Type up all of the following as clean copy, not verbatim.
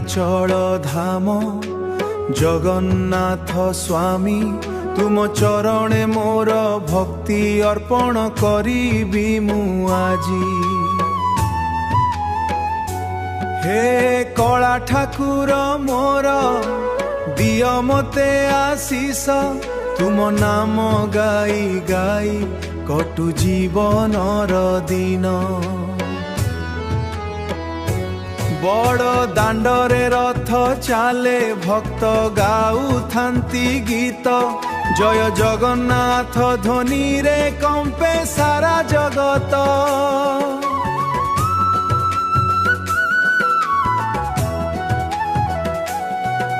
नीलाचल धाम जगन्नाथ स्वामी तुम चरणे मोर भक्ति अर्पण करी मु आजी। हे कला ठाकुर मोर दिय मते आशीष तुम नाम गाई गाई कटु जीवनर दिन। बड़ दांडरे रथ चाले भक्त गाऊ थांती गीत जय जगन्नाथ ध्वनि रे कंपे सारा जगत।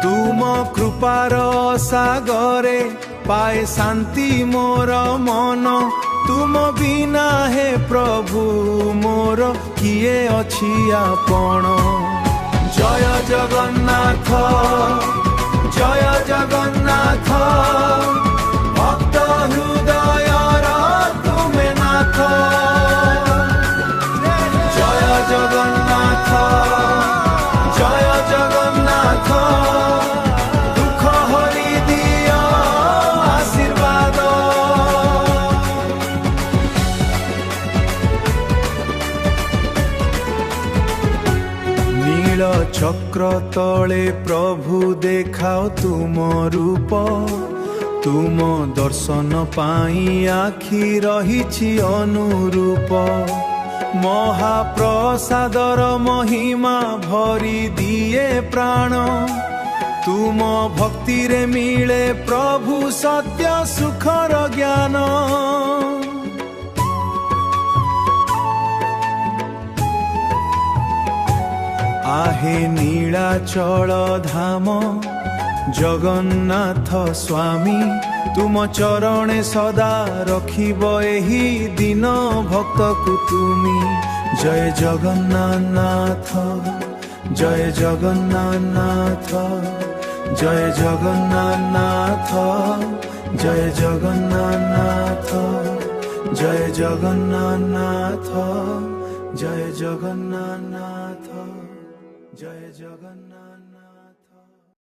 तुम कृपार सागरे पाए शांति मोर मन तुम बिना हे प्रभु मोर किए अछि आपण। जय जगन्नाथ जय जगन्नाथ भक्त हृदय तुमे नाथ। जय जगन्नाथ जय जगन्नाथ दुख हरि दिय आशीर्वाद। नील चक्र तले प्रभु देखाओ तुम रूप तुम दर्शन पाई आखि रहिछि अनुरूप। महाप्रसादर महिमा भरी दिए प्राण तुम भक्ति रे मिले प्रभु सत्य सुखर ज्ञान। आहे नीलाचल धाम जगन्नाथ स्वामी तुम चरणे सदा रखिब एही दिन भक्त को तुमी। जय जगन्नाथ जय जगन्नाथ जय जगन्नाथ जय जगन्नाथ जय जगन्नाथ जय जगन्नाथ जय जगन्नाथ।